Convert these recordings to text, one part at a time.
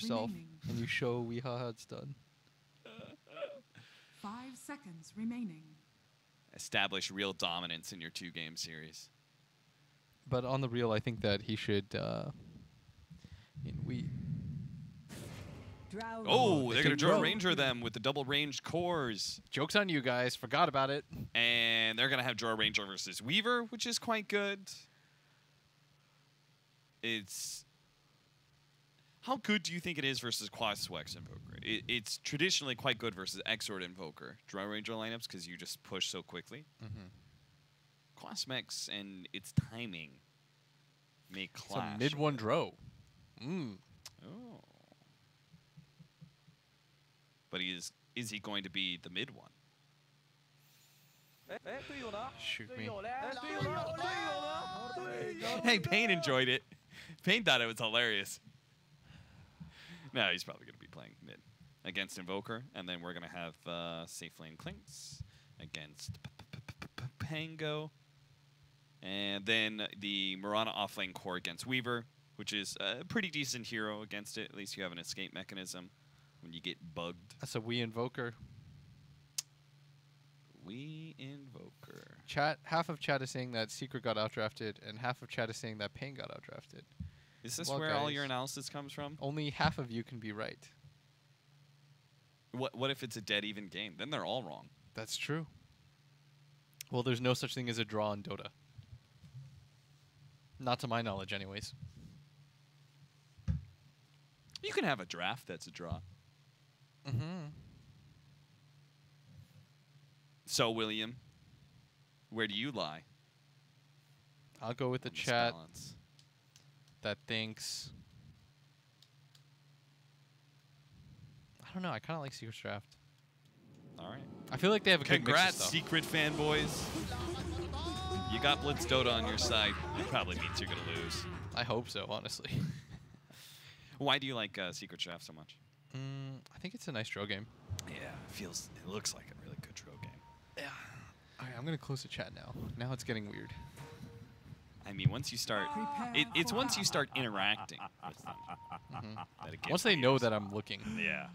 yourself remaining. and you show Weehaw how it's done. 5 seconds remaining. Establish real dominance in your 2-game series. But on the real, I think that he should. Oh, they're going to draw Drow. Ranger them with the double ranged cores. Joke's on you guys. Forgot about it. And they're going to have draw Ranger versus Weaver, which is quite good. It's... How good do you think it is versus Quaswex Invoker? It's traditionally quite good versus Exort Invoker. Draw Ranger lineups because you just push so quickly. Quaswex and its timing may clash. It's a mid-1 Drow. Oh. But is he going to be the mid one? Shoot me. Hey, Payne enjoyed it. Payne thought it was hilarious. No, he's probably going to be playing mid against Invoker, and then we're going to have Safe Lane Clinks against Pango, and then the Mirana offlane core against Weaver, which is a pretty decent hero against it. At least you have an escape mechanism when you get bugged. That's a Wii Invoker. Wii Invoker. Chat. Half of chat is saying that Secret got outdrafted, and half of chat is saying that Pain got outdrafted. Is this Well, where all guys, your analysis comes from? Only half of you can be right. What if it's a dead even game? Then they're all wrong. That's true. Well, there's no such thing as a draw in Dota. Not to my knowledge, anyways. You can have a draft that's a draw. So, William, where do you lie? I'll go with the on this chat balance? that thinks... I don't know. I kind of like Secret's draft. All right. I feel like they have a good mix of Congrats, stuff. Secret fanboys. You got Blitz Dota on your side. It probably means you're going to lose. I hope so, honestly. Why do you like Secret Draft so much? I think it's a nice draw game. Yeah, it looks like a really good draw game. Yeah. All right, I'm going to close the chat now. Now it's getting weird. I mean, once you start, it's once you start interacting with them. That it gets Once they weird. know that I'm looking. Yeah.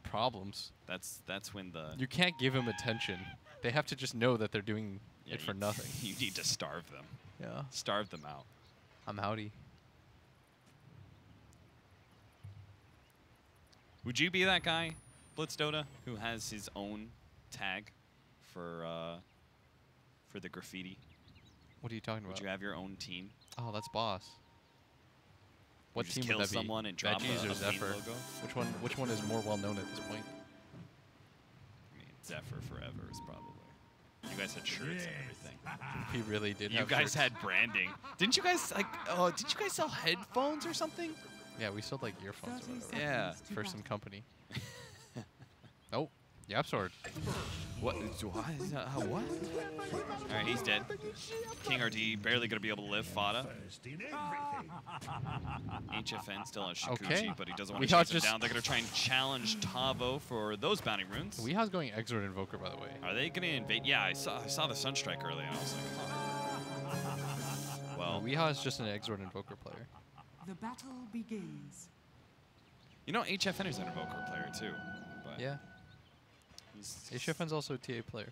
Problems. That's when the You can't give them attention. They have to just know that they're doing it for nothing. You need to starve them. Yeah. Starve them out. I'm outie. Would you be that guy, Blitz Dota, who has his own tag for the graffiti? What are you talking about? Would you have your own team? Oh, that's Boss. What You team just would kill that be? someone and drop Veggies a or Pain Zephyr? logo? Which one is more well known at this point? I mean, Zephyr forever is probably. You guys had shirts and everything. He really did. You have guys shirts. had branding. Didn't you guys like? Oh, did you guys sell headphones or something? Yeah, we sold like earphones or 30 whatever. Yeah. seconds to For some battle. company. Oh, Yap Sword. What? What? All right, he's dead. King RD barely gonna be able to live. Fada. HFN still has Shikuchi, Okay. but he doesn't want We to got chase him just- down. They're gonna try and challenge Tavo for those bounty runes. Weeha's going Exort Invoker, by the way. Are they gonna invade? Yeah, I saw the Sunstrike earlier. And I was like, huh. Well, Weeha is just an Exort Invoker player. The battle begins. you know, HFN is an Invoker player too. But Yeah. he's, HFN's also a TA player.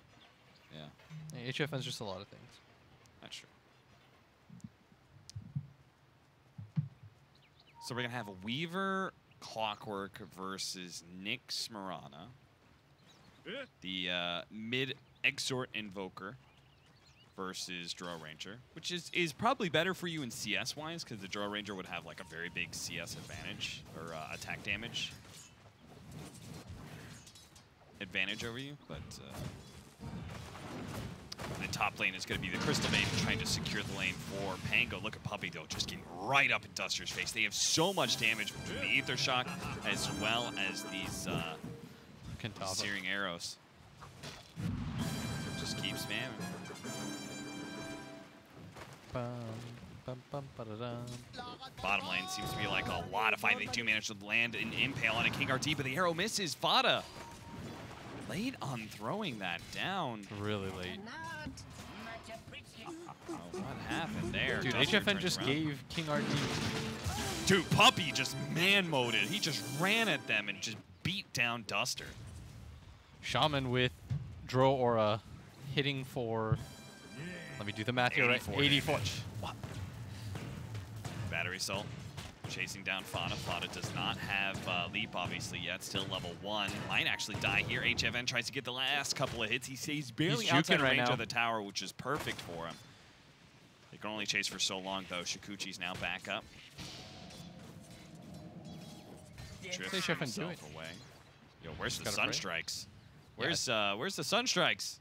Yeah, Yeah, HFN's just a lot of things. that's true. So we're gonna have a Weaver Clockwork versus Nyx Mirana. The mid Exort Invoker versus Draw Ranger, which is probably better for you in CS wise because the Draw Ranger would have like a very big CS advantage or attack damage advantage over you, but the top lane is going to be the Crystal Maiden trying to secure the lane for Pango. Look at Puppy though, just getting right up in Duster's face. They have so much damage between the Aether Shock as well as these Kentava. searing arrows. Just keep spamming. Bum, bum, bum, ba-da-dum. Bottom lane seems to be like a lot of fighting. They do manage to land an impale on a King RT, but the arrow misses. Fada late on throwing that down. Really late. Oh, what happened there? Dude, Duster HFN turns just around. gave King RD Dude, Puppey just man-moded. He just ran at them and just beat down Duster. Shaman with Dro Aura hitting for, let me do the math here, right? 84. damage. What? Battery Assault chasing down Fada. Fada does not have leap, obviously, yet. Still level 1. Might actually die here. HFN tries to get the last couple of hits. He stays barely He's outside juking right range now. of the tower, which is perfect for him. They can only chase for so long, though. Shukuchi's now back up. Drifts Say Chef and do himself it. away. Yo, where's the Just gotta pray. Sunstrikes? Where's the Sunstrikes?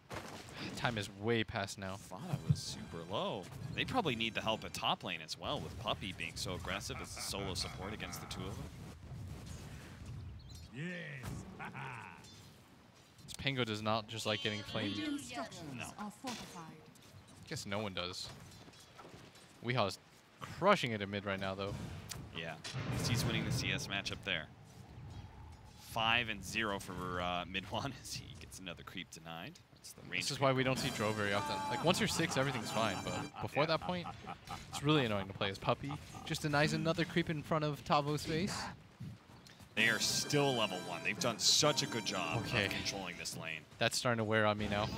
Time is way past now. Fada was super low. They probably need the help at top lane as well, with Puppey being so aggressive as a solo support against the two of them. This Pango does not just like getting flamed. Radiant structures No. are fortified. Guess no one does. Weeha's crushing it in mid right now, though. Yeah, at least he's winning the CS matchup there. 5-0 for mid one as he gets another creep denied. That's the range. This is why we don't see Dro very often. Like, once you're 6, everything's fine, but before that point, it's really annoying to play as Puppey. Just denies another creep in front of Tavo's face. They are still level 1. They've done such a good job Okay. of controlling this lane. That's starting to wear on me now.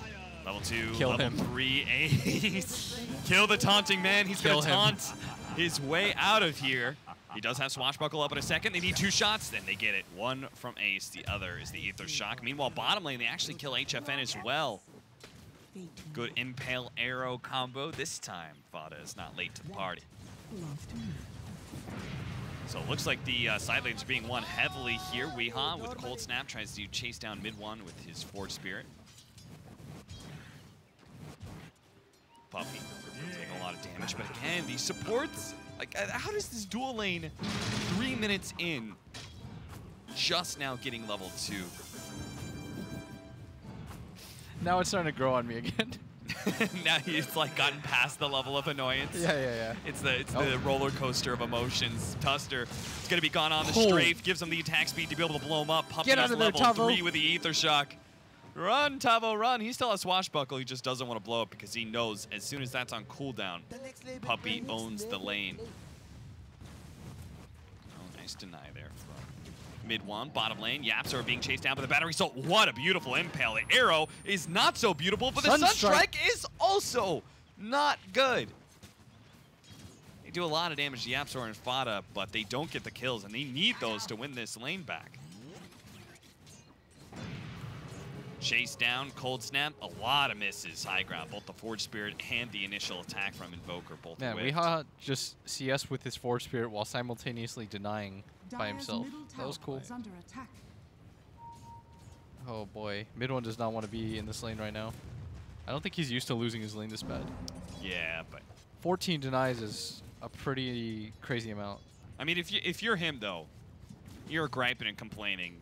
Level 2, Kill level him. 3, Ace. Kill the taunting man. He's going Kill to him. taunt his way out of here. He does have Swashbuckle up in a second. They need 2 shots, then they get it. One from Ace, the other is the Aether Shock. Meanwhile, bottom lane, they actually kill HFN as well. Good Impale Arrow combo. This time, Fada is not late to the party. So it looks like the side lanes are being won heavily here. Weeha with Cold Snap tries to chase down mid one with his Forge Spirit. Puppey taking a lot of damage, but again, these supports, like, how does this dual lane 3 minutes in just now getting level 2? Now it's starting to grow on me again. Now he's like gotten past the level of annoyance. Yeah. It's the Oh. roller coaster of emotions. Tuster is going to be gone on the Oh. strafe, gives him the attack speed to be able to blow him up. Puppey Get is out of there, level Tavo. 3 with the Aether Shock. Run, Tavo, run. He still has Swashbuckle. He just doesn't want to blow up because he knows as soon as that's on cooldown, Puppey owns the lane. Oh, nice deny there from mid one. Bottom lane, Yaps are being chased down by the battery. So what a beautiful impale. The arrow is not so beautiful, but the Sunstrike is also not good. They do a lot of damage to Yapzor and Fada, but they don't get the kills, and they need those to win this lane back. Chase down, Cold Snap, a lot of misses high ground. Both the Forge Spirit and the initial attack from Invoker both Man, whiffed. Weeha just CS with his Forge Spirit while simultaneously denying by Dire's himself. middle That was tower cool. is under attack. Oh boy, mid one does not want to be in this lane right now. I don't think he's used to losing his lane this bad. Yeah, but 14 denies is a pretty crazy amount. I mean, if you're him though, you're griping and complaining.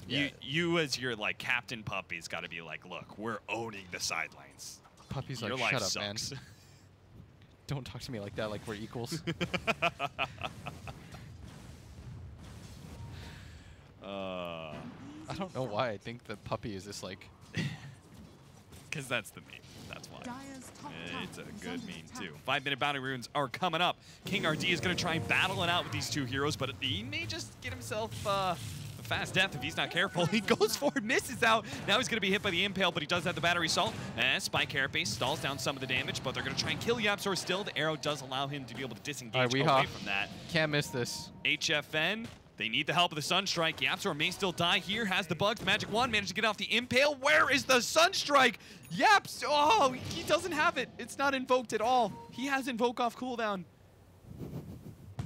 Yeah. You as your like captain Puppey's got to be like, look, we're owning the side lanes. Puppy's Your like, life shut up, sucks. man. Don't talk to me like that, like we're equals. I don't know why I think that Puppey is this like. Because that's the meme. That's why. Dire's top tower It's a is good under meme attack. too. 5-minute bounty runes are coming up. King RD is going to try and battle it out with these two heroes, but he may just get himself a fast death if he's not careful. He goes for it, misses out. Now he's going to be hit by the impale, but he does have the battery assault. Spike Carapace stalls down some of the damage, but they're going to try and kill Yapzor still. The arrow does allow him to be able to disengage Weeha. away from that. Can't miss this. HFN, they need the help of the Sunstrike. Yapzor may still die here, has the bugs. Magic Wand managed to get off the impale. Where is the Sunstrike? Yaps, oh, he doesn't have it. It's not invoked at all. He has invoke off cooldown.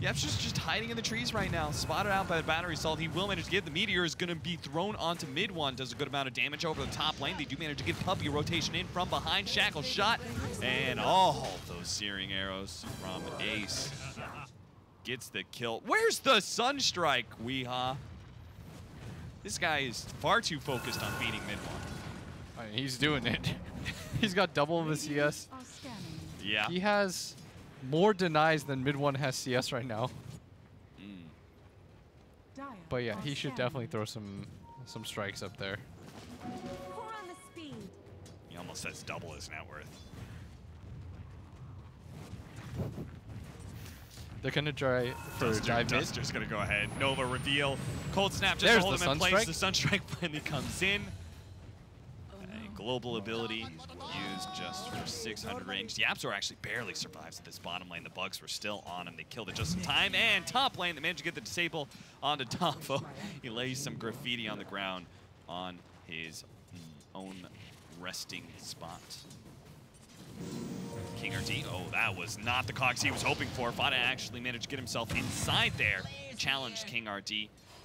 Yaps just hiding in the trees right now. Spotted out by the battery assault. He will manage to get the meteor. Is going to be thrown onto mid one. Does a good amount of damage over the top lane. They do manage to get Puppey a rotation in from behind. Shackle shot. And all those searing arrows from Ace. Gets the kill. Where's the Sunstrike, Weeha? This guy is far too focused on beating mid one. I mean, he's doing it. He's got double of his CS. Are scanning. Yeah. He has more denies than mid one has CS right now. Dire But yeah, are he should scanning. definitely throw some strikes up there. Pour on the speed. He almost has double his net worth. They're gonna try for dive mid. Duster's gonna go ahead. Nova reveal. Cold snap just There's to hold the him in place. Sunstrike. The Sunstrike finally comes in. A global ability used just for 600 range. The Yapzor actually barely survives at this bottom lane. The bugs were still on him. They killed it just in time. And top lane, they managed to get the disable onto Tavo. He lays some graffiti on the ground on his own resting spot. King RT, oh, that was not the cogs he was hoping for. Fada actually managed to get himself inside there. Challenged King RT.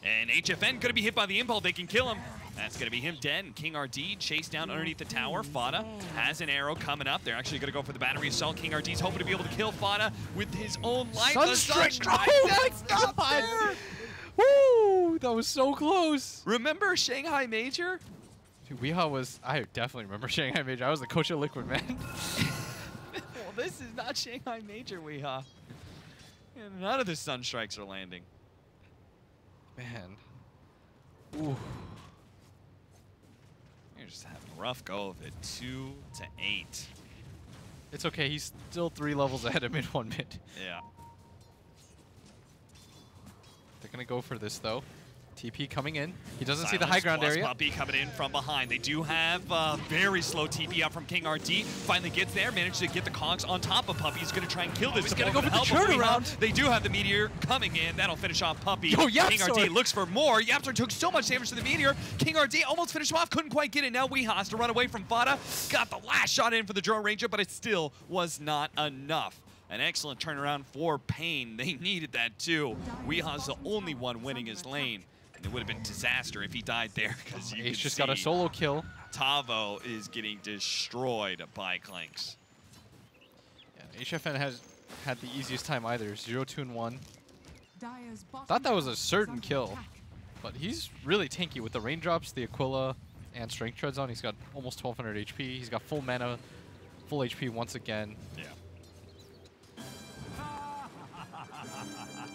And HFN gonna be hit by the impulse. They can kill him. That's gonna be him dead. And King RT chased down underneath the tower. Fada has an arrow coming up. They're actually gonna go for the battery assault. King RT's hoping to be able to kill Fada with his own life. Sunstrike! The Sunstrike! Oh That's my not God. fair! Woo! That was so close. Remember Shanghai Major? Dude, Weehaw was. I definitely remember Shanghai Major. I was the coach of Liquid, man. Well, this is not Shanghai Major, Weehaw. And none of the Sunstrikes are landing. Man. Ooh. You're just having a rough go of it. 2 to 8. It's okay. He's still 3 levels ahead of mid 1 mid. Yeah. They're gonna go for this though. TP coming in. He doesn't see the Silence high ground plus area. Puppey coming in from behind. They do have very slow TP up from King RT. Finally gets there, managed to get the cogs on top of Puppey. He's going to try and kill this. he's gonna Support go for with the help of turnaround. Weehaw. They do have the Meteor coming in. That'll finish off Puppey. Yo, King Yapzor. RT looks for more. Yapzor took so much damage to the Meteor. King RT almost finished him off. Couldn't quite get it. Now Weehaw has to run away from Fada. Got the last shot in for the Drone Ranger, but it still was not enough. An excellent turnaround for Pain. They needed that too. Weehaw's the only one winning his lane. And it would have been disaster if he died there, because you Ace can just see got a solo kill. Tavo is getting destroyed by Clanks. Yeah, HFN has had the easiest time either. 0, 2, and 1. Dire's bottom Thought that was a tower is certain under kill. attack. But he's really tanky with the raindrops, the Aquila, and Strength Treads on. He's got almost 1200 HP. He's got full mana, full HP once again. Yeah.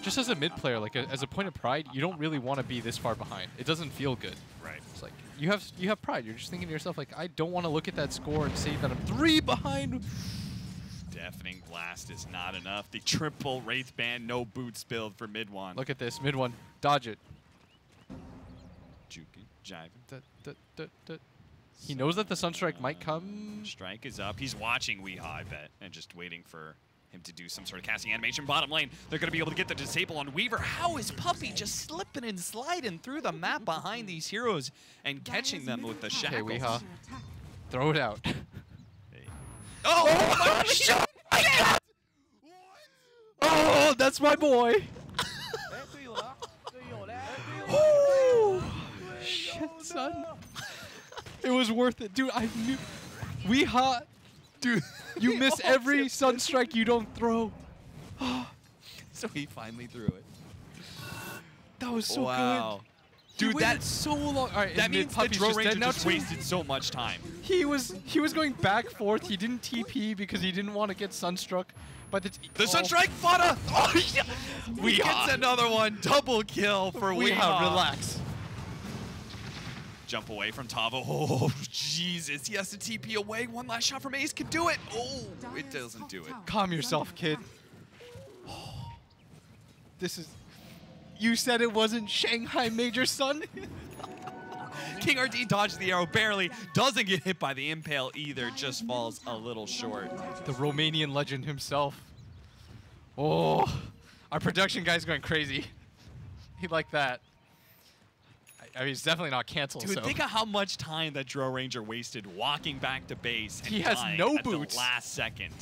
Just as a mid player, like as a point of pride, you don't really want to be this far behind. It doesn't feel good. Right. It's like you have pride. You're just thinking to yourself, like, I don't want to look at that score and say that I'm 3 behind. Deafening Blast is not enough. The triple Wraith Band, no boots build for mid one. Look at this mid 1, dodge it. Juking, jiving. Da, da, da, da. He knows that the Sunstrike might come. Strike is up. He's watching Weehaw, I bet, and just waiting for him to do some sort of casting animation. Bottom lane, they're going to be able to get the disable on Weaver. How is Puppey just slipping and sliding through the map behind these heroes and catching them with the shackles? Weehaw. Under attack. Throw it out. Oh, my God! Oh, that's my boy. Ooh, shit, son. It was worth it, dude. I knew. Weehaw, dude. You miss every Sunstrike you don't throw. So he finally threw it. That was so Wow. good. Dude, He waited so long. All right, that is means the Puppey's Drone just Ranger dead now just too? wasted so much time. He was going back forth. He didn't TP because he didn't want to get Sunstruck. But The Sunstrike Fada! Oh, yeah. Weehaw. Gets another one. Double kill for Weehaw. Relax. Jump away from Tavo. Oh, Jesus. He has to TP away. One last shot from Ace can do it. Oh, it Dire's doesn't top do it. tower Calm is yourself, under kid. attack. This is. You said it wasn't Shanghai Major, son. King RT dodged the arrow barely. Doesn't get hit by the impale either. Just falls a little short. The Romanian legend himself. Oh, our production guy's going crazy. He liked that. I mean, he's definitely not canceled. Dude, so. think of how much time that Drone Ranger wasted walking back to base and He has dying no at boots. the last second.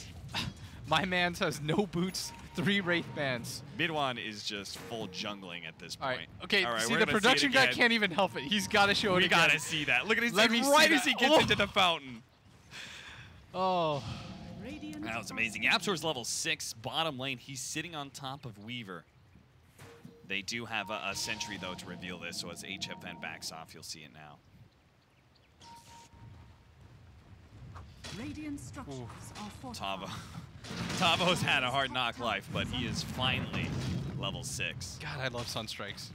My man has no boots, 3 Wraith Bands. Midwan is just full jungling at this All point. right, okay, All right, see, we're the gonna see it production guy again. can't even help it. He's got to show it We again. gotta see that. Look at his Let like, me see right as that. he gets Oh. into the fountain. Oh. Radiant That was amazing. Yapzor's level 6, bottom lane. He's sitting on top of Weaver. They do have a sentry, though, to reveal this, so as HFN backs off, you'll see it now. Radiant structures are fortified. Tavo. Tavo's had a hard knock life, but he is finally level 6. God, I love Sunstrikes.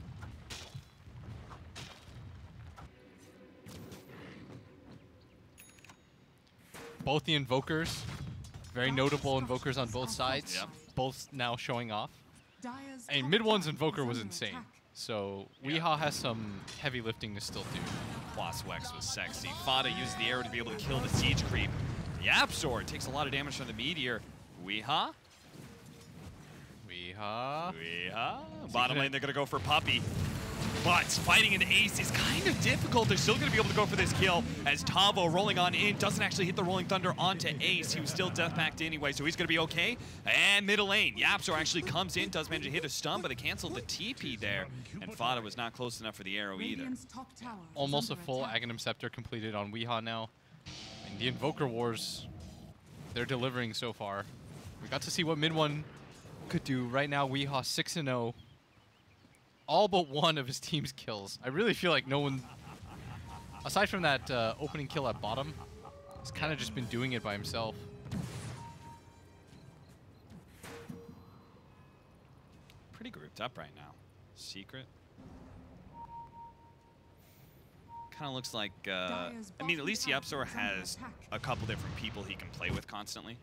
Both the Invokers, very notable Invokers on both sides. Yep. Both now showing off. Dire's And top mid one's tower Invoker is was under insane. attack. So Weehaw has some heavy lifting to still do. Plus Wex was sexy. Fada used the arrow to be able to kill the siege creep. YapzOr takes a lot of damage from the meteor. Weehaw? Weehaw. Weehaw? Bottom lane, they're going to go for Puppey. But fighting an Ace is kind of difficult. They're still going to be able to go for this kill as Tavo rolling on in doesn't actually hit the Rolling Thunder onto Ace. He was still death packed anyway, so he's going to be okay. And middle lane, YapzOr actually comes in, does manage to hit a stun, but they canceled the TP there. And Fada was not close enough for the arrow either. Radiant's top tower is Almost a under full attack. Aghanim Scepter completed on Weehaw now. And the Invoker Wars, they're delivering so far. We got to see what mid one could do. Right now, Weehaw 6-0. All but one of his team's kills. I really feel like no one, aside from that opening kill at bottom, has kind of just been doing it by himself. Pretty grouped up right now. Secret. Kind of looks like, I mean, at least YapzOr has a couple different people he can play with constantly.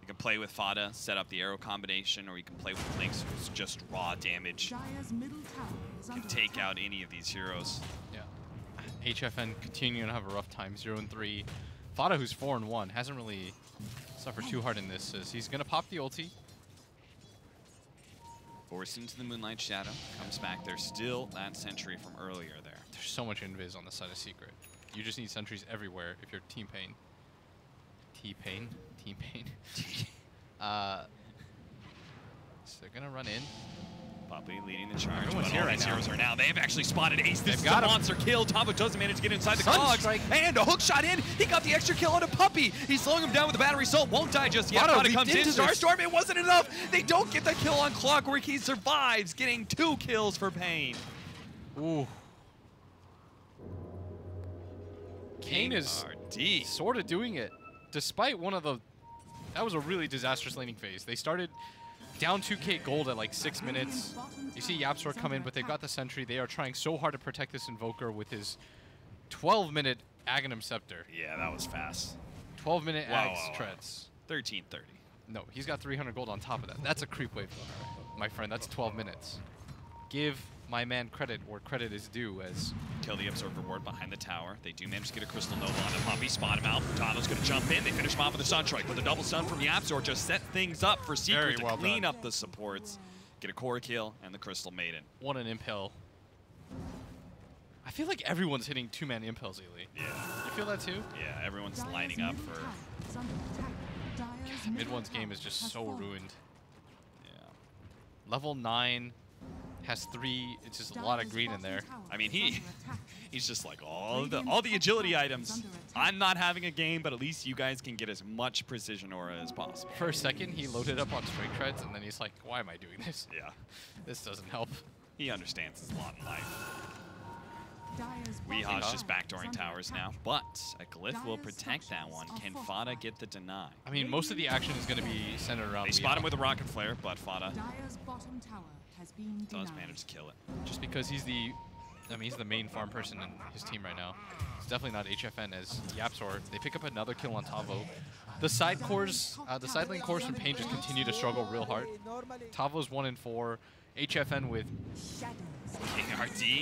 He can play with Fada, set up the arrow combination, or he can play with Lynx, who's just raw damage. Dire's middle tower is Can under take attack. out any of these heroes. Yeah. HFN continuing to have a rough time, 0-3. Fada, who's 4-1, hasn't really suffered too hard in this. As he's gonna pop the ulti. Forced into the Moonlight Shadow, comes back. There's still that sentry from earlier there. There's so much invis on the side of Secret. You just need sentries everywhere if you're Team Pain. T-Pain? Team Pain. So they're gonna run in. Puppey leading the charge. Everyone's But here all right these now. heroes are now. They've actually spotted Ace. This They've is got a him. monster kill. Tavo doesn't manage to get inside the cogs. Sunstrike. And a hook shot in. He got the extra kill on a Puppey. He's slowing him down with the battery assault. Won't die just yet. Fada Fada leaped comes in. into this. Starstorm. It wasn't enough. They don't get the kill on Clockwork. He survives, getting 2 kills for Pain. Ooh. Kane is RD. sort of doing it, despite one of the. That was a really disastrous laning phase. They started down 2k gold at like 6 minutes. You see YapzOr come in, but they've got the sentry. They are trying so hard to protect this Invoker with his 12-minute Aghanim Scepter. Yeah, that was fast. 12-minute Wow, Ags wow, wow. treads. 13:30. No, he's got 300 gold on top of that. That's a creep wave, my friend. That's 12 minutes. Give my man credit where credit is due, as Kill the Observer Ward behind the tower. They do manage to get a Crystal Nova on the Puppey, spot him out. Tano's going to jump in. They finish him off with a Sunstrike. But the double stun from YapzOr just set things up for Secret Very to well clean done. up the supports, get a core kill, and the Crystal Maiden. what an impel. I feel like everyone's hitting 2-man impels lately. Yeah, You feel that too? yeah, everyone's Dire's lining up middle for... tower is under attack. Dire's Mid middle one's game tower is just has so fallen. ruined. Yeah. Level 9 has 3. It's just a lot of Dire's green in bottom there. tower I mean, is he- under attack. He's just like, all Radiant's the top agility tower is items. under attack. I'm not having a game, but at least you guys can get as much precision aura as possible. For a second, he loaded up on strike treads, and then he's like, why am I doing this? Yeah, This doesn't help. he understands his lot in life. Dire's Weeha's bottom just tower is backdooring under towers attack. now, but a glyph will Dire's protect that structures one. are Can Fada fortified. get the deny? I mean, most of the action is going to be centered around They spot him Weehaw, with a rocket flare, but Fada Dire's bottom tower has been does denied. manage to kill it. just because he's the, I mean, he's the main farm person in his team right now. It's definitely not HFN as YapzOr. They pick up another kill on Tavo. The side cores, the side lane cores from Pain just continue to struggle real hard. Tavo's 1-4. HFN with King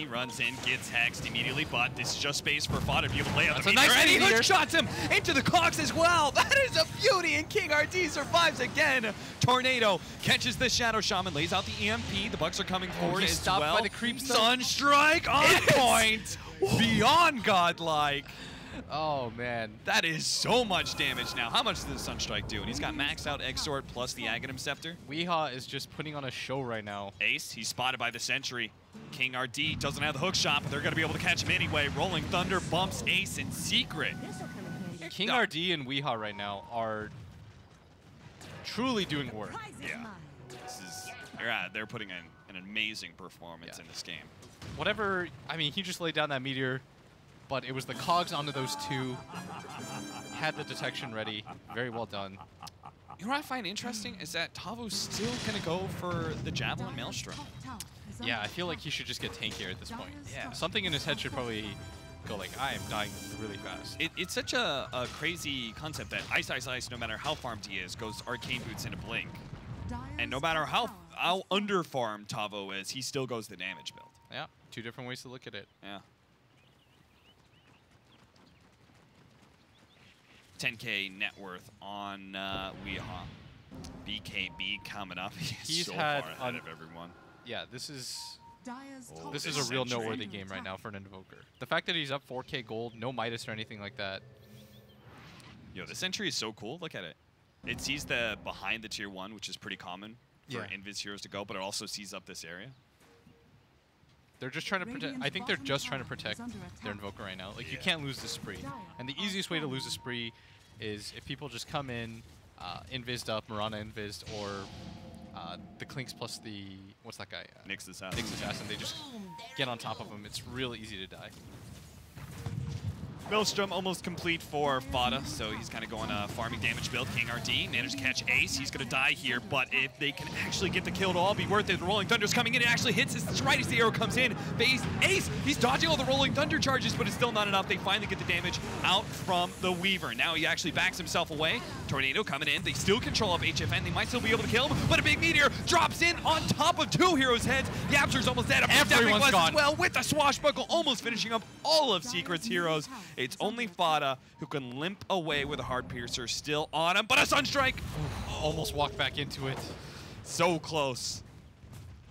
RD runs in, gets hexed immediately, but this is just space for Fada to be able to lay out That's the a meteor, nice and he meteor. hook shots him into the cogs as well. That is a beauty, and King RD survives again. Tornado catches the Shadow Shaman, lays out the EMP. The Bucks are coming forward he's as stopped by well. the creep stun. Sunstrike on point, beyond godlike. Oh man, That is so much damage now. How much does the Sunstrike do? And he's got maxed out Exort plus the Aghanim Scepter. Weehaw is just putting on a show right now. Ace, he's spotted by the Sentry. King RD doesn't have the hook shot, but they're going to be able to catch him anyway. Rolling Thunder bumps Ace in secret. King RD and Weehaw right now are truly doing work. Yeah. This is, they're putting in an amazing performance in this game. Whatever, I mean, he just laid down that meteor, but it was the cogs onto those two. Had the detection ready. Very well done. You know what I find interesting is that Tavo's still going to go for the Javelin Maelstrom. Yeah, I feel like he should just get tankier at this point. Yeah. Something in his head should probably go like, I am dying really fast. It's such a crazy concept that Ice, no matter how farmed he is, goes Arcane Boots into Blink. And no matter how how underfarmed Tavo is, he still goes the damage build. Yeah, two different ways to look at it. Yeah. 10K net worth on Weehaw. BKB coming up. He's so had far ahead of everyone. Yeah, this is Dire's Oh, top this this is a real Sentry. noteworthy game right now for an Invoker. The fact that he's up 4K gold, no Midas or anything like that. Yo, the Sentry is so cool. Look at it. It sees the behind the tier 1, which is pretty common for Yeah. Invis heroes to go, but it also sees up this area. They're just trying to protect. I Radiant's think they're bottom just trying to tower is protect under their attack. Invoker right now. Like, you Yeah. can't lose the spree. Dire And the are easiest way to lose a stronger. spree is if people just come in, invised up, Mirana invised, or the Clinks plus the, what's that guy? Nyx Assassin. Nyx Assassin. They just get on top of him. It's real easy to die. Maelstrom almost complete for Fada, so he's kind of going farming damage build. King RD managed to catch Ace. He's going to die here, but if they can actually get the kill, it'll all be worth it. The Rolling Thunder's coming in. It actually hits us right as the arrow comes in. Phase Ace, he's dodging all the Rolling Thunder charges, but it's still not enough. They finally get the damage out from the Weaver. Now he actually backs himself away. Tornado coming in. They still control up HFN. They might still be able to kill him, but a big meteor drops in on top of two heroes' heads. Yapster's almost dead. Everyone's Bless gone. as well with the swashbuckle, almost finishing up all of Secret's heroes. It's only Fada who can limp away with a Heart Piercer still on him, but a Sunstrike! Almost walked back into it. So close.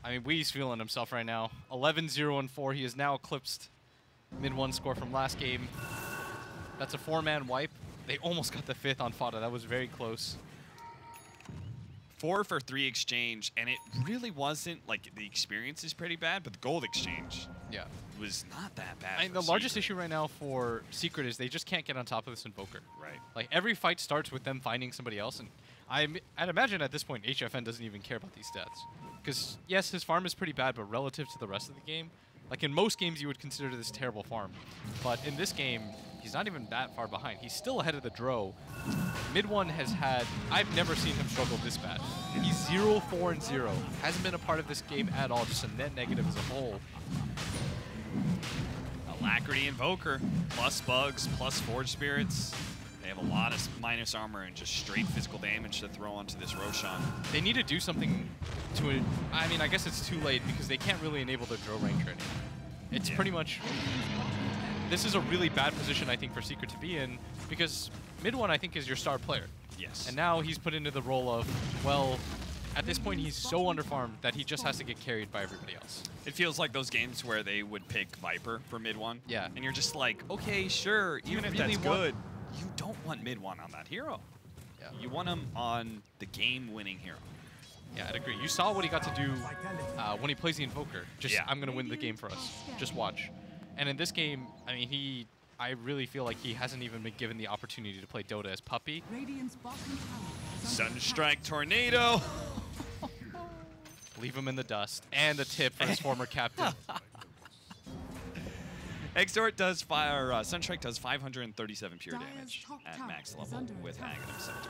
I mean, Wee's feeling himself right now. 11-0-4. He has now eclipsed mid-1 score from last game. That's a 4-man wipe. They almost got the 5th on Fada. That was very close. 4 for 3 exchange, and it really wasn't, like, the experience is pretty bad, but the gold exchange Yeah. was not that bad. I mean, for the largest Secret. issue right now for Secret is they just can't get on top of this Invoker. Right. Like, every fight starts with them finding somebody else, and I'd imagine at this point HFN doesn't even care about these stats. Because, yes, his farm is pretty bad, but relative to the rest of the game, like in most games you would consider this terrible farm. But in this game, he's not even that far behind. He's still ahead of the Dro. Mid-1 has had, I've never seen him struggle this bad. He's 0-4-0. Hasn't been a part of this game at all, just a net negative as a whole. Alacrity Invoker, plus bugs, plus Forge Spirits. They have a lot of minus armor and just straight physical damage to throw onto this Roshan. They need to do something to it. I mean, I guess it's too late because they can't really enable the Dro Ranger anymore. It's Yeah. pretty much... This is a really bad position, I think, for Secret to be in because mid-1, I think, is your star player. Yes. And now he's put into the role of, well, at this point, he's so underfarmed that he just has to get carried by everybody else. It feels like those games where they would pick Viper for mid-1. Yeah. And you're just like, okay, sure, even if really that's want- good, you don't want mid-1 on that hero. Yeah. You want him on the game-winning hero. Yeah, I'd agree. You saw what he got to do when he plays the Invoker. Just, Yeah. I'm going to win the game for us. Just watch. And in this game, I mean, I really feel like he hasn't even been given the opportunity to play Dota as Puppy. Radiant's bottom tower is under Sunstrike attack. Tornado. Leave him in the dust. And a tip for his former captain. Exort does fire. Sunstrike does 537 pure Dire's damage top at tower max is level under with attack. Aghanim Scepter.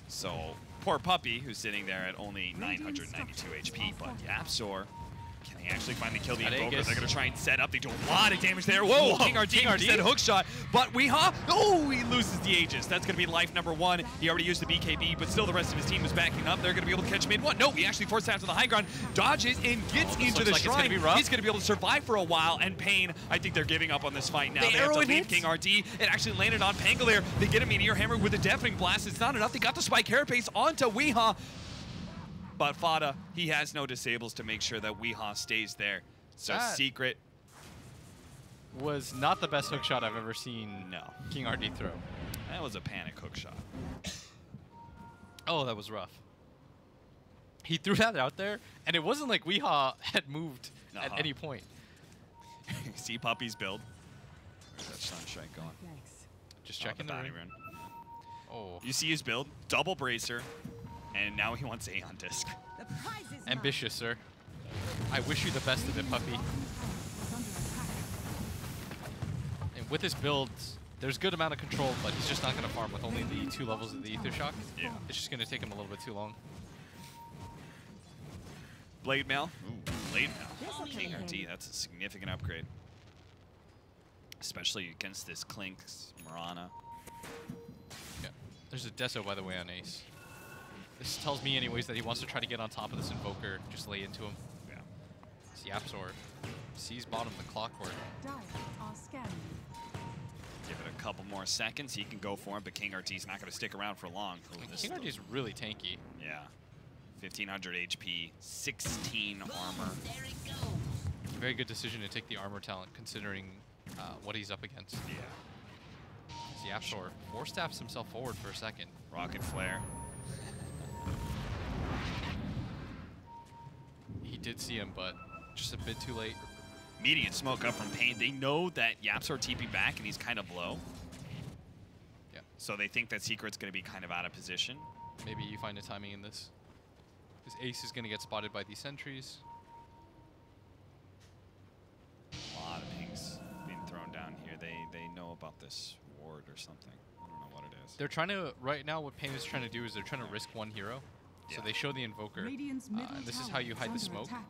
So poor Puppy, who's sitting there at only 992 HP, but Yapsor, can he actually finally kill the Got Invoker? Aegis. They're going to try and set up. They do a lot of damage there. Whoa, Whoa, King RD King RD? said hook shot, but Weehaw, oh, he loses the Aegis. That's going to be life number 1. He already used the BKB, but still the rest of his team is backing up. They're going to be able to catch mid-1. No, he actually forced out to the high ground, dodges, and gets this into looks the like it's gonna shrine. be rough. He's going to be able to survive for a while, and Pain, I think they're giving up on this fight now. The They have to arrow leave hits. King RD. It actually landed on Pangolier. They get a Meteor Hammer with a Deafening Blast. It's not enough. They got the Spike Carapace onto Weehaw. But Fada, he has no disables to make sure that Weehaw stays there. So That- Secret, Was not the best hook shot I've ever seen no. King RD throw. That was a panic hook shot. Oh, that was rough. He threw that out there, and it wasn't like Weehaw had moved at Uh-huh. any point. See Puppy's build. Where's that Sunstrike going? Just Oh, checking the bounty ring. rune. Oh, You see his build, double bracer, and now he wants Aeon Disc. The prize is mine. ambitious, sir. I wish you the best of it, Puppy. Bottom tower is under attack. And with his build, there's good amount of control, but he's just not going to farm with only the 2 levels of the Ether Shock. Yeah. It's just going to take him a little bit too long. Blade Mail. Ooh, Blade Mail. This'll King kill RD, him. that's a significant upgrade. Especially against this Clinks, Mirana. Yeah. There's a Deso, by the way, on Ace. This tells me anyways that he wants to try to get on top of this Invoker, just lay into him. Yeah. This YapzOr sees bottom the Clockwork. Dire are scanning. Give it a couple more seconds. He can go for him, but King RT's not going to stick around for long. Oh, this King is RT is really tanky. Yeah. 1500 HP, 16 armor. Very good decision to take the armor talent considering what he's up against. Yeah. This YapzOr four-staffs himself forward for a second. Rocket Flare. He did see him, but just a bit too late. Immediate smoke up from Pain. They know that YapzOr TP back and he's kind of low. Yeah. So they think that Secret's going to be kind of out of position. Maybe you find a timing in this. This Ace is going to get spotted by these sentries. A lot of pings being thrown down here. They know about this ward or something. I don't know what it is. They're trying to, right now what Pain is trying to do is they're trying to risk one hero. So Yeah. they show the Invoker. Radiant's middle And this is tower how you hide the under smoke. attack.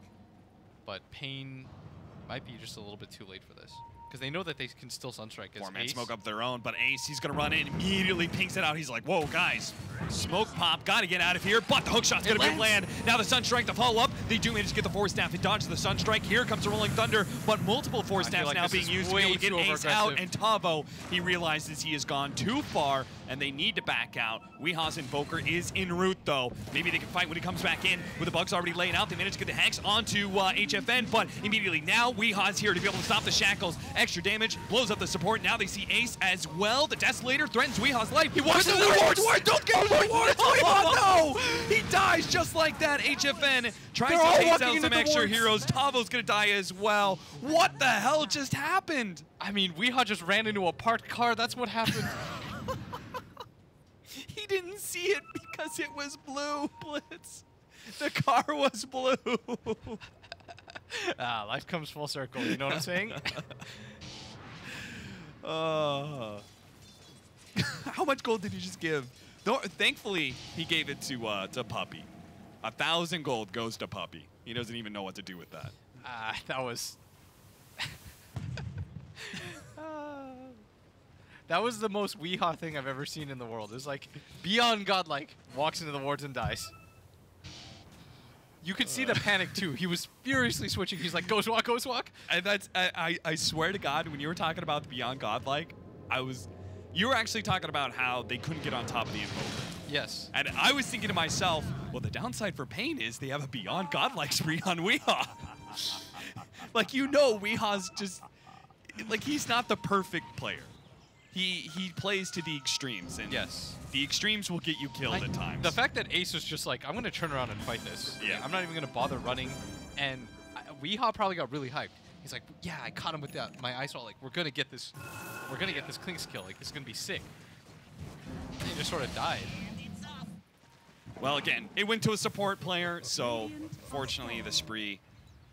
But Pain might be just a little bit too late for this. Because they know that they can still Sunstrike as Four-man Ace. smoke up their own, but Ace, he's going to run in, immediately pings it out. He's like, whoa, guys, smoke pop, got to get out of here, but the hookshot's going to be land. Now the Sunstrike to follow up. They do manage to get the Force Staff and dodge the Sunstrike. Here comes a Rolling Thunder, but multiple Force I feel Staffs like now this being is used to be able to get way too Ace out, overaggressive. and Tavo, he realizes he has gone too far, and they need to back out. Weeha's Invoker is en route, though. Maybe they can fight when he comes back in with the bugs already laying out. They manage to get the Hex onto HFN, but immediately now Weeha's here to be able to stop the Shackles. Extra damage, blows up the support. Now they see Ace as well. The Desolator threatens Weeha's life. He walks into the wards! Don't get the wards! Oh no! He dies just like that. HFN tries They're all to chase walking out into some the extra wards. heroes. Tavo's gonna die as well. What the hell just happened? I mean, Weeha just ran into a parked car. That's what happened. He didn't see it because it was blue, Blitz. The car was blue. Life comes full circle. You know what I'm saying? How much gold did he just give? Thankfully, he gave it to Puppy. 1,000 gold goes to Puppy. He doesn't even know what to do with that. That was... that was the most Weeha thing I've ever seen in the world. It was like, beyond godlike, walks into the wards and dies. You could see the panic too. He was furiously switching. He's like, Ghost Walk, Ghost Walk. And that's I swear to God, when you were talking about the Beyond Godlike, you were actually talking about how they couldn't get on top of the Invoker. Yes. And I was thinking to myself, well, the downside for Pain is they have a Beyond Godlike spree on Weeha. Like, you know, Weeha's just, like, he's not the perfect player. He plays to the extremes, and Yes. the extremes will get you killed at times. The fact that Ace was just like, I'm going to turn around and fight this. Yeah. I'm not even going to bother running. And Weeha probably got really hyped. He's like, yeah, I caught him with my ice wall. Like, we're going to get this. We're going to get this Klinks kill. Like, this is going to be sick. And he just sort of died. Well, again, it went to a support player, so fortunately the spree.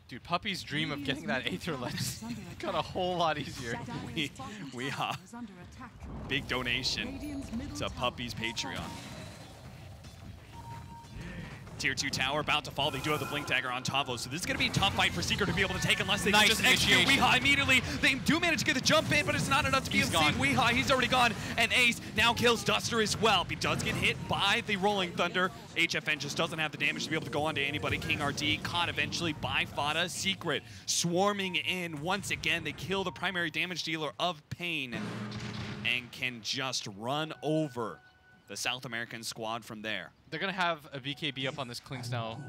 Dude, Puppy's dream of getting that Aether Lens got a whole lot easier. Dire's bottom we tower are. is under attack. Big donation Radiant's middle to tower Puppy's has Patreon. fallen. Tier 2 tower about to fall. They do have the Blink Dagger on Tavo, so this is going to be a tough fight for Seeker to be able to take unless they Nice can just execute initiation. Weeha immediately. They do manage to get the jump in, but it's not enough to be He's able to save gone. Weeha. He's already gone, and Ace now kills Duster as well. He does get hit by the Rolling Thunder. HFN just doesn't have the damage to be able to go onto anybody. King RD caught eventually by Fada. Secret swarming in once again. They kill the primary damage dealer of Pain and can just run over the South American squad from there. They're going to have a BKB up on this Klinks now.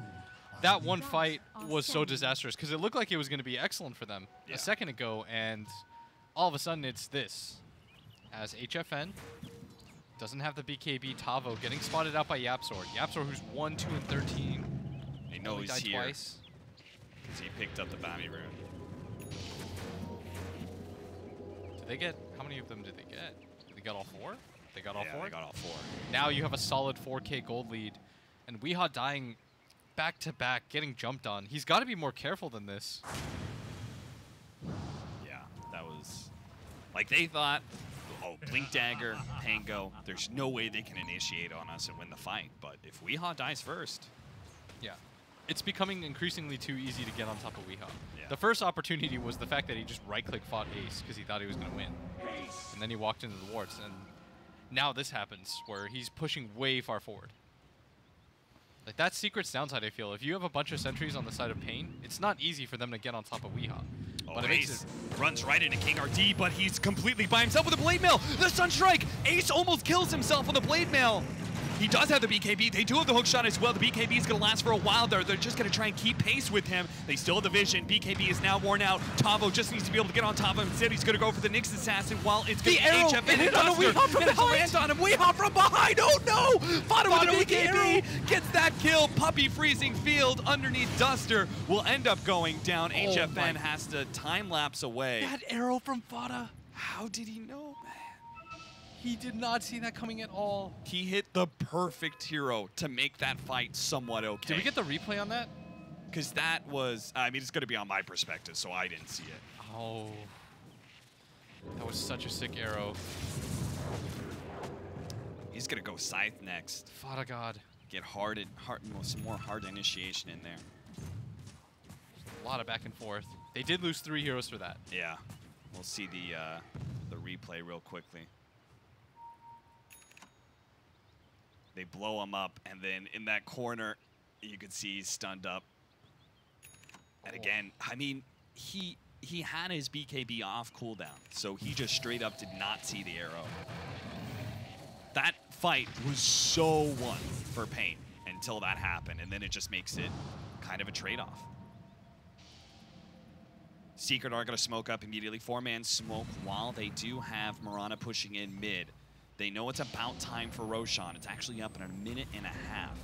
That one fight was so disastrous because it looked like it was going to be excellent for them Yeah. a second ago, and all of a sudden it's this. As HFN doesn't have the BKB, Tavo getting spotted out by YapzOr. YapzOr, who's 1, 2, and 13. They know Only he's died here. twice. So he picked up the bounty rune. Did they get, how many of them did they get? They got all 4? They got all 4? They got all 4. Now you have a solid 4K gold lead, and Weeha dying back to back, getting jumped on. He's got to be more careful than this. Yeah, that was like they thought, oh, Blink Dagger, Pango, there's no way they can initiate on us and win the fight. But if Weeha dies first, Yeah. It's becoming increasingly too easy to get on top of Weeha. Yeah. The first opportunity was the fact that he just right-click fought Ace because he thought he was going to win. And then he walked into the wards, and now this happens where he's pushing way far forward. Like, that's Secret's downside, I feel. If you have a bunch of sentries on the side of Pain, it's not easy for them to get on top of Weehaw. Oh, But it makes Ace it... runs right into King RD, but he's completely by himself with a Blade Mail. The Sunstrike! Ace almost kills himself on the Blade Mail. He does have the BKB. They do have the hook shot as well. The BKB is going to last for a while there. They're just going to try and keep pace with him. They still have the vision. BKB is now worn out. Tavo just needs to be able to get on top of him. Instead, he's going to go for the Nyx Assassin while it's going to be arrow! HFN It hit on a Duster. Weehaw from And it's behind! lands on him. Weehaw from behind! Oh no! Fada with the arrow. BKB gets that kill. Puppy freezing field underneath Duster will end up going down. Oh HFN my- has to time lapse away. That arrow from Fada. How did he know, man? He did not see that coming at all. He hit the perfect hero to make that fight somewhat okay. Did we get the replay on that? Because that was, I mean, it's going to be on my perspective, so I didn't see it. Oh. That was such a sick arrow. He's going to go Scythe next. Fada God. Get some more hard initiation in there. A lot of back and forth. They did lose 3 heroes for that. Yeah. We'll see the replay real quickly. They blow him up, and then in that corner, you can see he's stunned up. And again, I mean, he had his BKB off cooldown, so he just straight up did not see the arrow. That fight was so won for Pain until that happened, and then it just makes it kind of a trade-off. Secret are going to smoke up immediately. 4-man smoke while they do have Mirana pushing in mid. They know it's about time for Roshan. It's actually up in a minute and a half.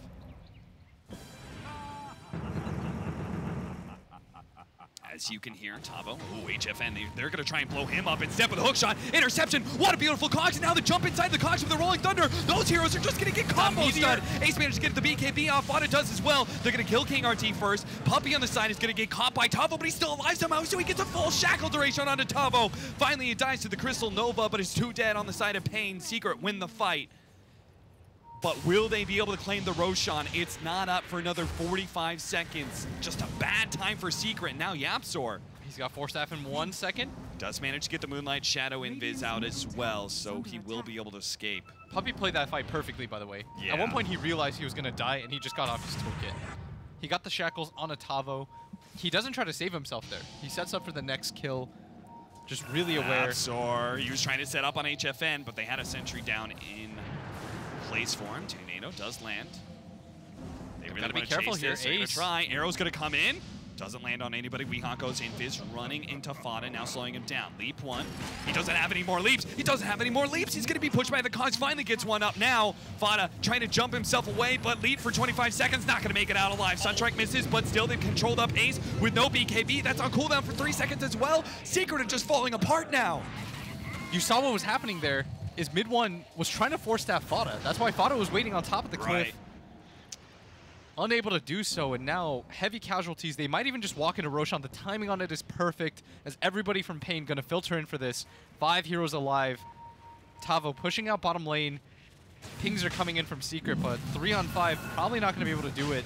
As you can hear, Tavo, ooh, HFN, they're going to try and blow him up instead with a hook shot. Interception, what a beautiful Cogs, and now the jump inside the Cogs of the Rolling Thunder. Those heroes are just going to get combo stunned. Ace managed to get the BKB off, Fada does as well. They're going to kill King RT first. Puppy on the side is going to get caught by Tavo, but he's still alive somehow, so he gets a full shackle duration onto Tavo. Finally, he dies to the Crystal Nova, but is 2 dead on the side of Pain. Secret win the fight. But will they be able to claim the Roshan? It's not up for another 45 seconds. Just a bad time for Secret. Now YapzOr. He's got 4 staff in 1 second. Does manage to get the Moonlight Shadow Invis out as well, so he will be able to escape. Puppy played that fight perfectly, by the way. Yeah. At one point, he realized he was going to die, and he just got off his toolkit. He got the shackles on a Tavo. He doesn't try to save himself there. He sets up for the next kill, just really aware. YapzOr, he was trying to set up on HFN, but they had a sentry down in place for him. Tornado does land. They really gotta be want to careful chase here. this. They're gonna Ace. try. Arrow's gonna come in. Doesn't land on anybody. Weehaw goes Invis, running into Fada, now slowing him down. Leap 1. He doesn't have any more leaps. He doesn't have any more leaps. He's going to be pushed by the Cogs. Finally gets one up now. Fada trying to jump himself away, but lead for 25 seconds. Not going to make it out alive. Sunstrike misses, but still they've controlled up Ace with no BKB. That's on cooldown for 3 seconds as well. Secret are just falling apart now. You saw what was happening there. Is mid 1 was trying to force staff Fada. That's why Fada was waiting on top of the cliff. Right. Unable to do so, and now heavy casualties. They might even just walk into Roshan. The timing on it is perfect, as everybody from Pain going to filter in for this. 5 heroes alive. Tavo pushing out bottom lane. Pings are coming in from Secret, but 3 on 5, probably not going to be able to do it.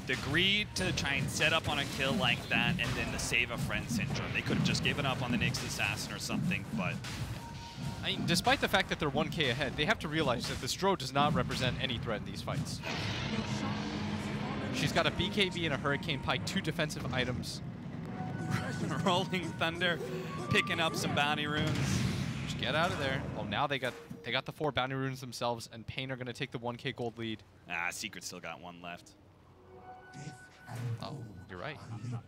The greed to try and set up on a kill like that, and then the save a friend syndrome. They could have just given up on the Nyx Assassin or something, but I mean, despite the fact that they're 1k ahead, they have to realize that the Stro does not represent any threat in these fights. She's got a BKB and a Hurricane Pike, 2 defensive items. Rolling Thunder picking up some bounty runes. Just get out of there. Well, now they got the 4 bounty runes themselves, and Pain are going to take the 1k gold lead. Ah, Secret still got 1 left. Oh, you're right. No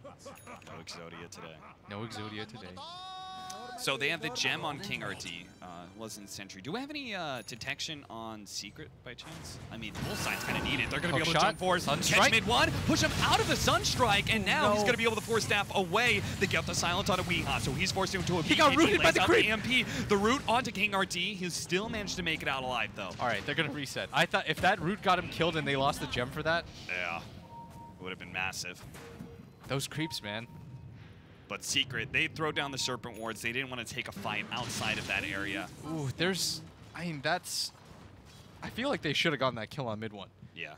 Exodia today. No Exodia today. So they have the gem on King RT, wasn't Sentry. Do we have any detection on Secret by chance? I mean, both sides kind of need it. They're going to be Hook able to shot, jump forward, Sunstrike. catch mid 1, push him out of the Sunstrike, and now he's no. going to be able to force staff away. They get the silence on a Weehaw, so he's forced into a He got BKB, rooted by lays the out creep. EMP. The root onto King RT. He's still managed to make it out alive, though. All right, they're going to reset. I thought if that root got him killed and they lost the gem for that, Yeah, it would have been massive. those creeps, man. But Secret, they throw down the Serpent Wards. They didn't want to take a fight outside of that area. Ooh, I mean, I feel like they should have gotten that kill on mid 1. Yeah.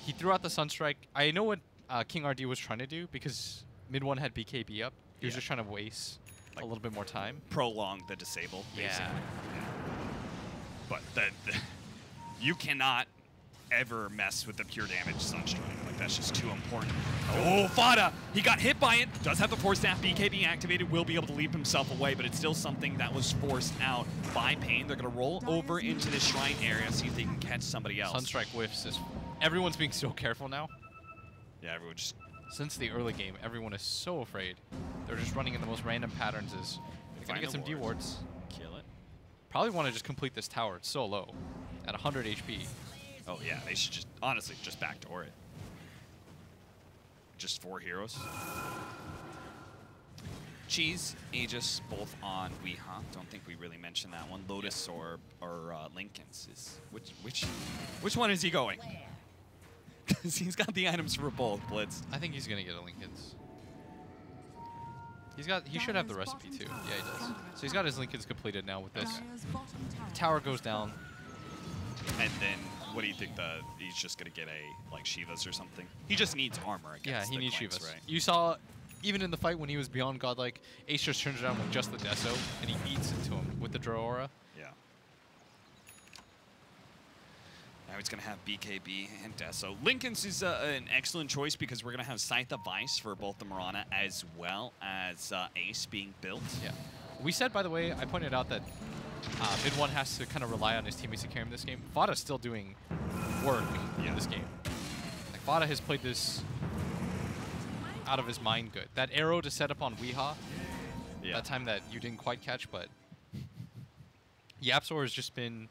He threw out the Sunstrike. I know what King RD was trying to do, because mid 1 had BKB up. He was Yeah. just trying to waste a little bit more time. Prolong the disable, basically. Yeah. But you cannot ever mess with the pure damage Sunstrike. Like, that's just too important. Oh, Fada! He got hit by it. Does have the Force Staff. BKB activated. Will be able to leap himself away, but it's still something that was forced out by Pain. They're going to roll over into the Shrine area, see if they can catch somebody else. Sunstrike whiffs. Everyone's being so careful now. Yeah, everyone just... Since the early game, everyone is so afraid. They're just running in the most random patterns. They're going to get some D-wards. Kill it. Probably want to just complete this tower. It's so low. At 100 HP. Oh, yeah. They should just, honestly, just backdoor it. Just 4 heroes. Cheese, Aegis, both on Weehaw. Don't think we really mentioned that one. Lotus or Linken's is which one is he going? Because he's got the items for both. Blitz. I think he's gonna get a Linken's. He should have the recipe too. Yeah, he does. So he's got his Linken's completed now with this. Dire's bottom tower. Tower goes down. And then what do you think? He's just gonna get a like Shiva's or something? He just needs armor against Yeah, he the needs Clanks, Shivas. right? You saw, even in the fight when he was beyond godlike, Ace just turns around with just the Deso, and he eats into him with the Drow Aura. Yeah. Now he's going to have BKB and Deso. Linken's is an excellent choice because we're going to have Scythe of Vice for both the Mirana as well as Ace being built. Yeah. We said, by the way, I pointed out that mid one has to kind of rely on his teammates to carry him this game. Fada's still doing work in this game. Like, Fada has played this out of his mind good. That arrow to set up on Weehaw, that time that you didn't quite catch, but YapzOr has just been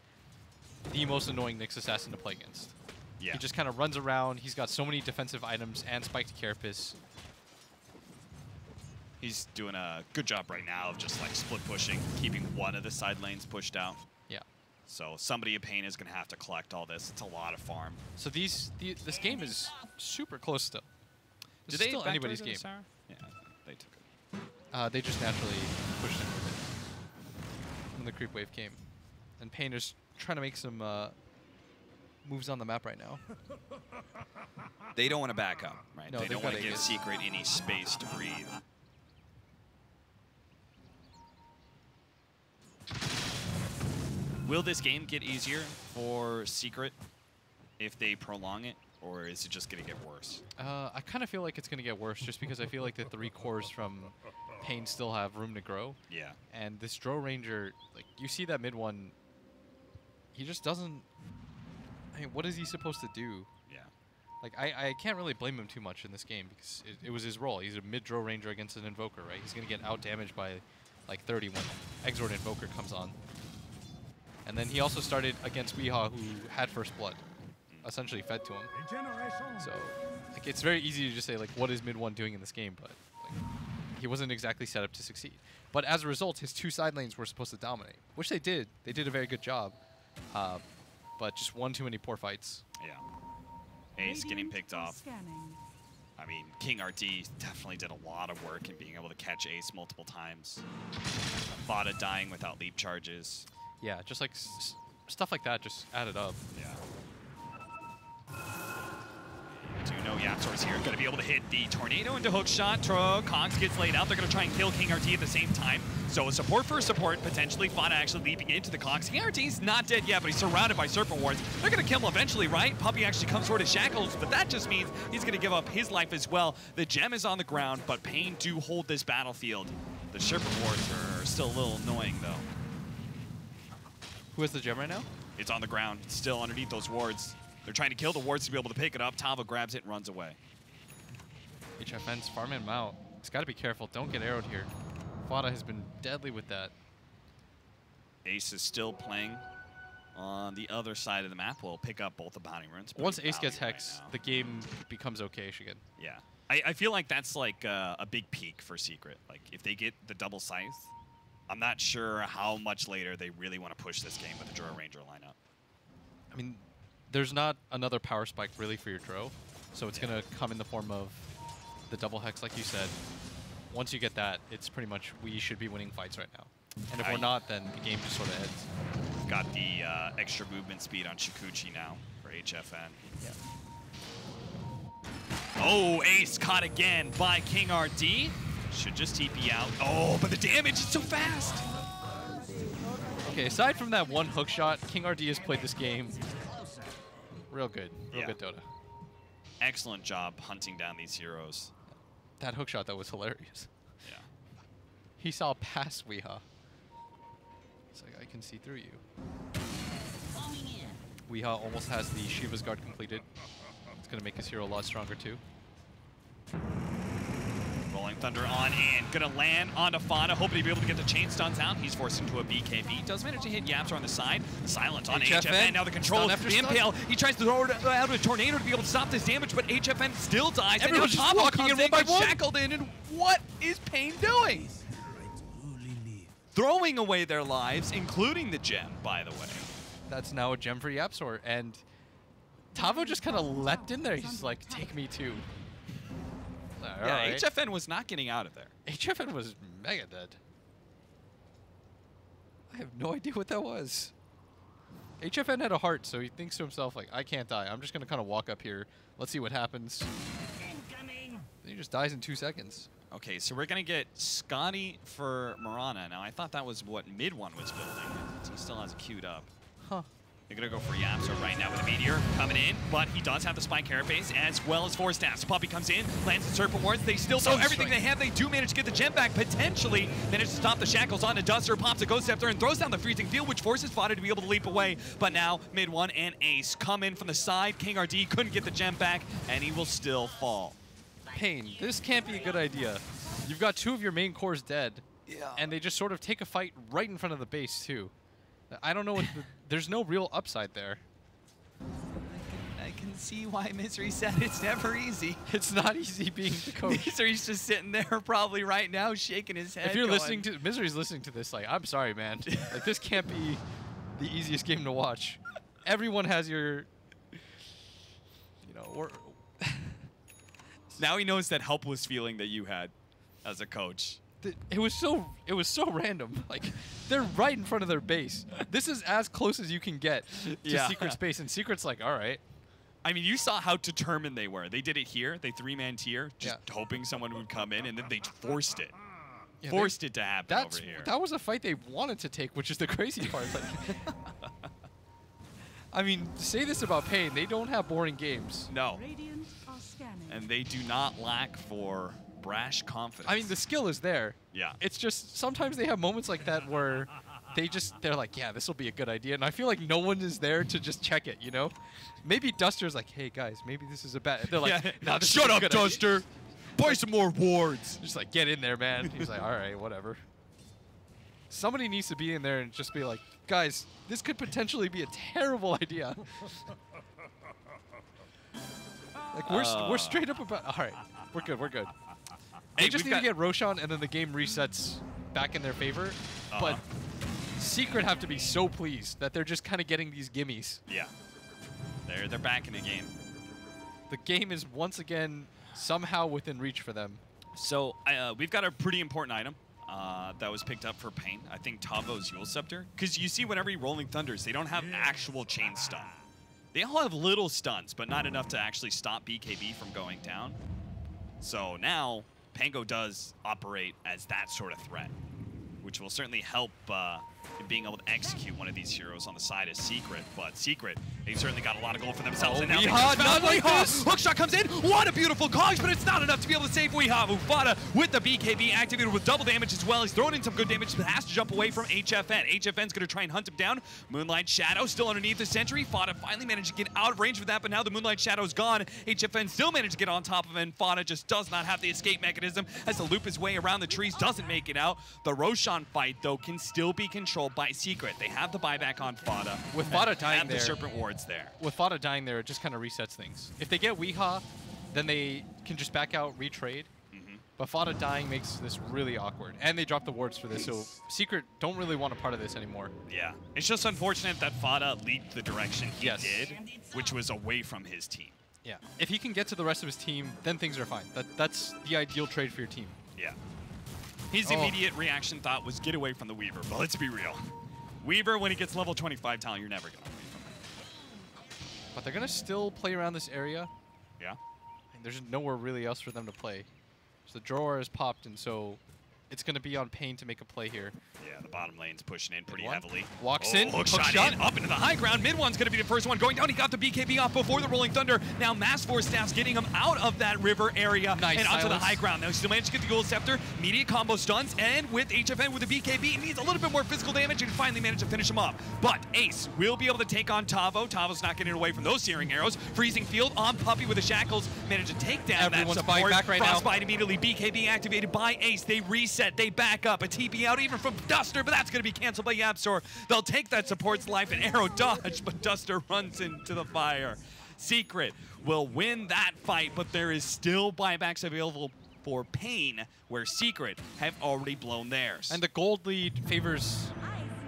the most annoying Nyx assassin to play against. Yeah. He just kind of runs around. He's got so many defensive items and spiked Carapace. He's doing a good job right now of just like split pushing, keeping one of the side lanes pushed out. Yeah. So somebody in Pain is going to have to collect all this. It's a lot of farm. So this game is super close still. This Did is they still backdoor anybody's to game. this tower? Yeah, they took it. They just naturally pushed it with it when the creep wave came. And Pain is trying to make some moves on the map right now. They don't want to back up, right? No, they they've don't want to gotta give get- Secret any space to breathe. Will this game get easier for Secret if they prolong it, or is it just going to get worse? I kind of feel like it's going to get worse just because I feel like the 3 cores from Pain still have room to grow. Yeah. And this Drow Ranger, like, you see that mid one, he just doesn't... I mean, what is he supposed to do? Yeah. Like, I can't really blame him too much in this game because it was his role. He's a mid Drow Ranger against an Invoker, right? He's going to get out-damaged by, like, 30 when Exort Invoker comes on. And then he also started against Weehaw, who had First Blood, essentially fed to him. So, like, it's very easy to just say, like, what is mid one doing in this game? But like, he wasn't exactly set up to succeed. But as a result, his 2 side lanes were supposed to dominate, which they did. They did a very good job. But just one too many poor fights. Yeah. Ace getting Radiant picked are off. Scanning. I mean, King RT definitely did a lot of work in being able to catch Ace multiple times. Fada dying without leap charges. Yeah, just like stuff like that just added up. Yeah. Do know YapzOr's here. Going to be able to hit the Tornado into hookshot. Cox gets laid out. They're going to try and kill King RT at the same time. So a support for support, potentially Fada actually leaping into the Cox. King RT's not dead yet, but he's surrounded by Serpent Wards. They're going to kill him eventually, right? Puppey actually comes toward his shackles, but that just means he's going to give up his life as well. The gem is on the ground, but Pain do hold this battlefield. The Serpent Wards are still a little annoying, though. Who has the gem right now? It's on the ground. It's still underneath those wards. They're trying to kill the wards to be able to pick it up. Tava grabs it and runs away. HFN's farming him out. He's got to be careful. Don't get arrowed here. Fada has been deadly with that. Ace is still playing on the other side of the map. We'll pick up both the bounty runes. Once Ace gets Value right Hex, now. the game becomes okay-ish again. Yeah. I feel like that's like a big peak for Secret. Like, if they get the double scythe, I'm not sure how much later they really want to push this game with the Drow Ranger lineup. I mean, there's not another power spike really for your Drow, so it's going to come in the form of the double Hex, like you said. Once you get that, it's pretty much we should be winning fights right now. And if we're not, then the game just sort of ends. Got the extra movement speed on Shukuchi now for HFN. Yeah. Oh, Ace caught again by King RD. Should just TP out. Oh, but the damage is so fast. Okay, aside from that one hook shot, King RD has played this game Real good. Real Yeah. good Dota. Excellent job hunting down these heroes. That hook shot, that was hilarious. Yeah. He saw past Weehaw. It's like, I can see through you. Weehaw almost has the Shiva's Guard completed. It's going to make his hero a lot stronger too. Rolling Thunder on in. Gonna land onto Fana, hoping to be able to get the chain stuns out. He's forced into a BKB. Does manage to hit Yapster on the side. Silence on HFN. Now the control Stun of after the stun. Impale. He tries to throw it out with a Tornado to be able to stop this damage, but HFN still dies. Everyone's and just now Tavo walking comes in one by gets one. shackled in, and what is Pain doing? Throwing away their lives, including the gem, by the way. That's now a gem for Yapsor. And Tavo just kind of leapt in there. He's like, take me too. Yeah, Alright. HFN was not getting out of there. HFN was mega dead. I have no idea what that was. HFN had a heart, so he thinks to himself, like, I can't die. I'm just going to kind of walk up here. Let's see what happens. Then he just dies in 2 seconds. Okay, so we're going to get Scotty for Mirana. Now, I thought that was what Mid One was building. He still has it queued up. Huh. They're going to go for Yapster right now with a Meteor coming in, but he does have the Spike Carapace as well as 4 stats. Puppy comes in, lands the Serpent Wards. They still throw everything they have. They do manage to get the gem back, potentially manage to stop the shackles onto Duster, pops a Ghost Scepter, and throws down the Freezing Field, which forces Fodder to be able to leap away. But now, Mid One and Ace come in from the side. King RD couldn't get the gem back, and he will still fall. Pain, this can't be a good idea. You've got 2 of your main cores dead, and they just sort of take a fight right in front of the base, too. I don't know what there's no real upside there. I can see why Misery said it's never easy. It's not easy being the coach. Misery's just sitting there probably right now shaking his head. If you're going, listening to Misery's listening to this, like, I'm sorry, man. Like, this can't be the easiest game to watch. Everyone has your, you know, or now he knows that helpless feeling that you had as a coach. it was so random. Like, they're right in front of their base. This is as close as you can get to Yeah. Secret's base, and Secret's like, all right. I mean, you saw how determined they were. They did it here. They 3-man tier, just Yeah. hoping someone would come in, and then they forced it. Yeah, Forced it to happen over here. That was a fight they wanted to take, which is the crazy part. Like, I mean, to say this about Pain, they don't have boring games. No, Radiant are scanning. and they do not lack for brash confidence. I mean, the skill is there. Yeah. It's just sometimes they have moments like that where they're like, yeah, this will be a good idea. And I feel like no one is there to just check it, you know? Maybe Duster's like, hey, guys, maybe this is a bad... They're like, nah, this Shut is a up, good idea." Duster. Buy some more wards. Just like, get in there, man. He's like, all right, whatever. Somebody needs to be in there and just be like, guys, this could potentially be a terrible idea. Like, we're straight up about... All right, we're good, we're good. They Hey, just we've need to got- get Roshan, and then the game resets back in their favor. But Secret have to be so pleased that they're just kind of getting these gimmies. Yeah. They're back in the game. The game is once again somehow within reach for them. So we've got a pretty important item that was picked up for Pain. I think Tavo's Yule Scepter. Because you see whenever he Rolling Thunders, they don't have actual chain stun. They all have little stuns, but not enough to actually stop BKB from going down. So now, Pango does operate as that sort of threat, which will certainly help in being able to execute one of these heroes on the side of Secret. But Secret, they've certainly got a lot of gold for themselves. Oh, and now they Weehaw, just found not like Weehaw. this. Hookshot comes in. What a beautiful cogs, but it's not enough to be able to save Weehaw. Mufada with the BKB activated with double damage as well. He's throwing in some good damage, but has to jump away from HFN. HFN's going to try and hunt him down. Moonlight Shadow still underneath the Sentry. Fada finally managed to get out of range with that, but now the Moonlight Shadow's gone. HFN still managed to get on top of him, and Fada just does not have the escape mechanism. Has to loop his way around the trees, doesn't make it out. The Roshan fight, though, can still be controlled by Secret. They have the buyback on Fada. With Fada and dying have the there- Serpent Wards there. With Fada dying there, it just kind of resets things. If they get Weehaw, then they can just back out, retrade. But Fada dying makes this really awkward. And they drop the wards for this, so Secret don't really want a part of this anymore. Yeah, it's just unfortunate that Fada leaped the direction he Yes. did, which was away from his team. Yeah. If he can get to the rest of his team, then things are fine. That's the ideal trade for your team. Yeah. His Oh. immediate reaction thought was get away from the Weaver, but let's be real. Weaver, when he gets level 25 talent, you're never going to away from him. But they're going to still play around this area. Yeah. And there's nowhere really else for them to play. So the drawer is popped, and so it's going to be on Pain to make a play here. Yeah, the bottom lane's pushing in pretty Mid one. heavily. Walks Oh, in, hook hook shot shot. in, up into the high ground. Mid one's going to be the first one going down. He got the BKB off before the Rolling Thunder. Now Mass Force Staff's getting him out of that river area Nice and onto the silence. high ground. Now he still managed to get the Gold Scepter. Immediate combo stuns, and with HFN with the BKB, he needs a little bit more physical damage and finally managed to finish him off. But Ace will be able to take on Tavo. Tavo's not getting away from those searing arrows. Freezing Field on Puppey with the shackles. Managed to take down Everyone's that fighting support. back right now. Frostbite immediately. BKB activated by Ace. They reset. They back up. A TP out even from Duster, but that's going to be canceled by YapzOr. They'll take that support's life and arrow dodge, but Duster runs into the fire. Secret will win that fight, but there is still buybacks available for Pain, where Secret have already blown theirs. And the gold lead favors Ice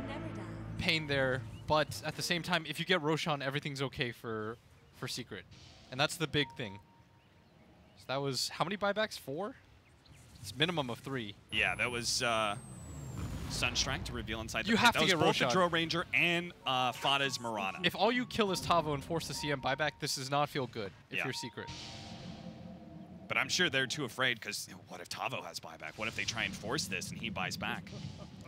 never dies. Pain there, but at the same time, if you get Roshan, everything's okay for Secret. And that's the big thing. So that was, how many buybacks? 4? It's minimum of 3. Yeah, that was Sunstrike to reveal inside the You pit. have That to was get both Roshan. the Drow Ranger and Fada's Mirana. If all you kill is Tavo and force the CM buyback, this does not feel good if Yeah. you're Secret. But I'm sure they're too afraid because what if Tavo has buyback? What if they try and force this and he buys back?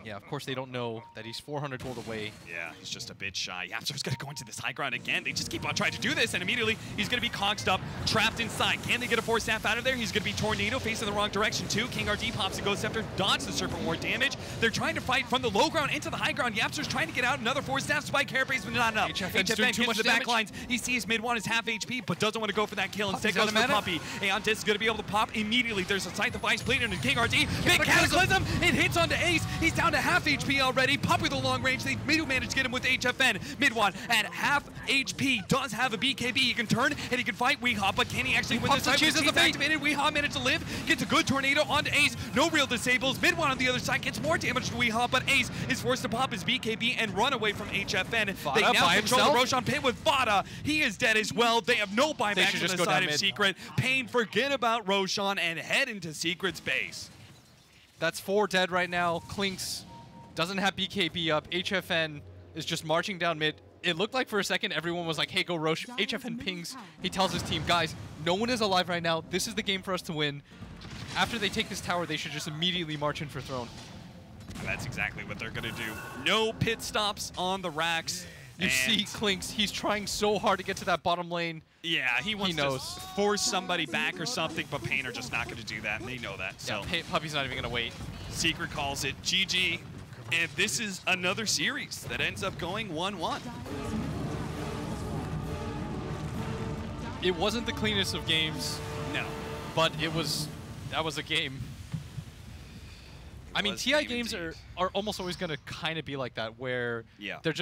Yeah, of course they don't know that he's 400 gold away. Yeah, he's just a bit shy. YapzOr's going to go into this high ground again. They just keep on trying to do this, and immediately he's going to be cogsed up, trapped inside. Can they get a Force Staff out of there? He's going to be Tornado, facing the wrong direction too. King RD pops the Ghost Scepter, dodge the Serpent Ward damage. They're trying to fight from the low ground into the high ground. YapzOr's trying to get out another Force Staff. Spike Carapace, but not enough. HFN's doing too gets much to the back damage. lines. He sees mid one is half HP, but doesn't want to go for that kill. Instead Puppey's goes out for of mana. Puppey. Aeon Disc is going to be able to pop immediately. There's a Scythe of Ice Blade and King RD. Big the Cataclysm. It hits onto Ace. He's down to half HP already. Puppey with a long range. They do manage to get him with HFN. Mid one at half HP. Does have a BKB. He can turn and he can fight Weehaw, but can he actually win pops this? up, chooses the bait. Activated. Weehaw managed to live. Gets a good tornado onto Ace. No real disables. Mid one on the other side gets more damage to Weehaw, but Ace is forced to pop his BKB and run away from HFN. They Vada now by control the himself. Roshan pit with Vada. He is dead as well. They have no buyback should from just the go down side of mid. Secret. Pain, forget about Roshan and head into Secret's base. That's 4 dead right now. Clinks doesn't have BKB up. HFN is just marching down mid. It looked like for a second everyone was like, hey, go Rosh. HFN pings. He tells his team, guys, no one is alive right now. This is the game for us to win. After they take this tower, they should just immediately march in for throne. And that's exactly what they're going to do. No pit stops on the racks. You and see Clinks, he's trying so hard to get to that bottom lane. Yeah, he wants knows. to force somebody back or something, but Pain are just not going to do that, and they know that. So Yeah, Puppey's not even going to wait. Secret calls it GG. And this is another series that ends up going 1-1. It wasn't the cleanest of games, No. but that was a game. I mean, was TI game games indeed. are almost always going to kind of be like that, where Yeah. they're just